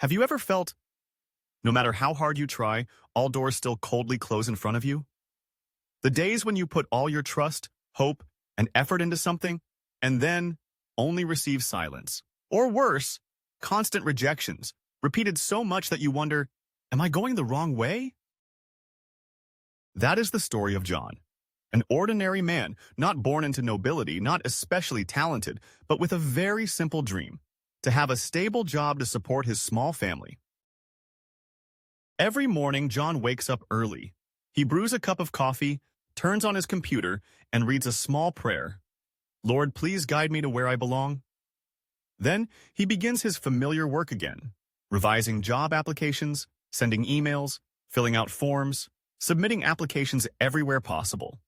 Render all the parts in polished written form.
Have you ever felt, no matter how hard you try, all doors still coldly close in front of you? The days when you put all your trust, hope, and effort into something, and then only receive silence. Or worse, constant rejections, repeated so much that you wonder, am I going the wrong way? That is the story of John. An ordinary man, not born into nobility, not especially talented, but with a very simple dream, to have a stable job to support his small family. Every morning, John wakes up early. He brews a cup of coffee, turns on his computer, and reads a small prayer. Lord, please guide me to where I belong. Then he begins his familiar work again, revising job applications, sending emails, filling out forms, submitting applications everywhere possible.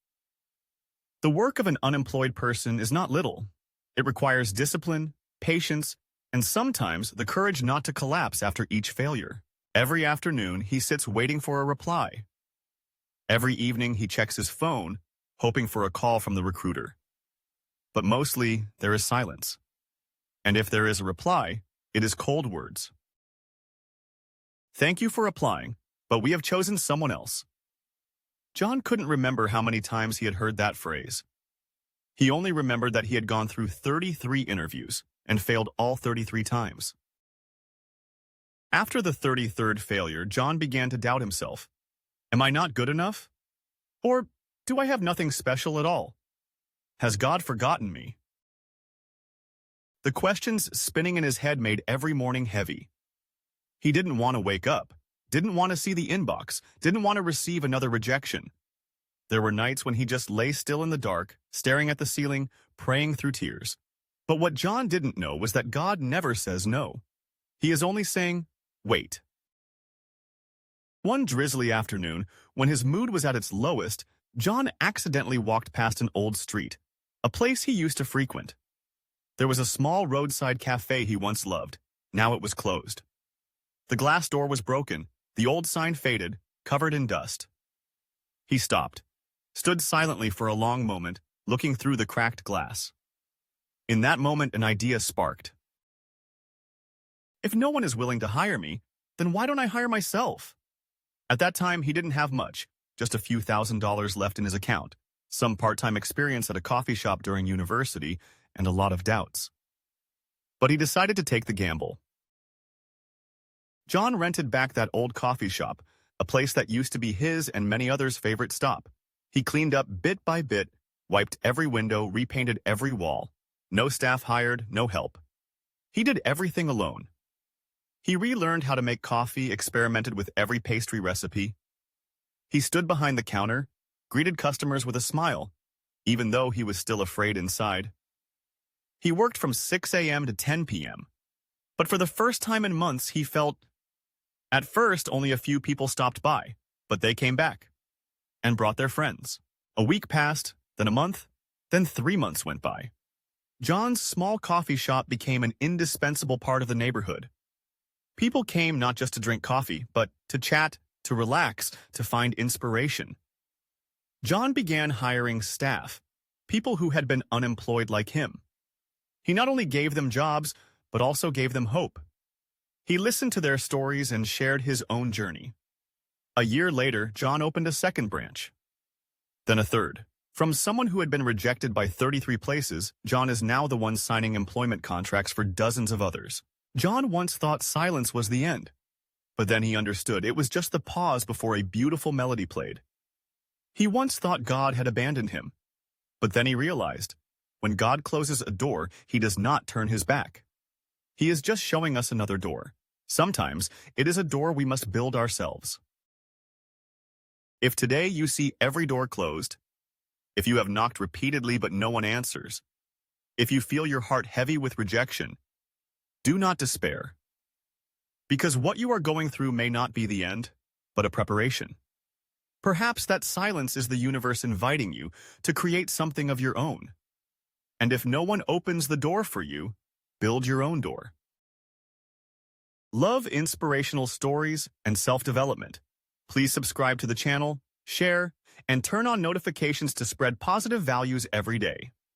The work of an unemployed person is not little. It requires discipline, patience, and sometimes the courage not to collapse after each failure. Every afternoon, he sits waiting for a reply. Every evening, he checks his phone, hoping for a call from the recruiter. But mostly, there is silence. And if there is a reply, it is cold words. Thank you for applying, but we have chosen someone else. John couldn't remember how many times he had heard that phrase. He only remembered that he had gone through 33 interviews and failed all 33 times. After the 33rd failure, John began to doubt himself. Am I not good enough? Or do I have nothing special at all? Has God forgotten me? The questions spinning in his head made every morning heavy. He didn't want to wake up, didn't want to see the inbox, didn't want to receive another rejection. There were nights when he just lay still in the dark, staring at the ceiling, praying through tears. But what John didn't know was that God never says no. He is only saying, wait. One drizzly afternoon, when his mood was at its lowest, John accidentally walked past an old street, a place he used to frequent. There was a small roadside cafe he once loved. Now it was closed. The glass door was broken, the old sign faded, covered in dust. He stopped, stood silently for a long moment, looking through the cracked glass. In that moment, an idea sparked. If no one is willing to hire me, then why don't I hire myself? At that time, he didn't have much, just a few $1,000s left in his account, some part-time experience at a coffee shop during university, and a lot of doubts. But he decided to take the gamble. John rented back that old coffee shop, a place that used to be his and many others' favorite stop. He cleaned up bit by bit, wiped every window, repainted every wall. No staff hired, no help. He did everything alone. He relearned how to make coffee, experimented with every pastry recipe. He stood behind the counter, greeted customers with a smile, even though he was still afraid inside. He worked from 6 a.m. to 10 p.m. But for the first time in months, he felt... At first, only a few people stopped by, but they came back and brought their friends. A week passed, then a month, then 3 months went by. John's small coffee shop became an indispensable part of the neighborhood. People came not just to drink coffee, but to chat, to relax, to find inspiration. John began hiring staff, people who had been unemployed like him. He not only gave them jobs, but also gave them hope. He listened to their stories and shared his own journey. A year later, John opened a second branch, then a third. From someone who had been rejected by 33 places, John is now the one signing employment contracts for dozens of others. John once thought silence was the end, but then he understood it was just the pause before a beautiful melody played. He once thought God had abandoned him, but then he realized, when God closes a door, he does not turn his back. He is just showing us another door. Sometimes it is a door we must build ourselves. If today you see every door closed, if you have knocked repeatedly but no one answers, if you feel your heart heavy with rejection, do not despair. Because what you are going through may not be the end, but a preparation. Perhaps that silence is the universe inviting you to create something of your own. And if no one opens the door for you, build your own door. Love inspirational stories and self-development. Please subscribe to the channel, share, and turn on notifications to spread positive values every day.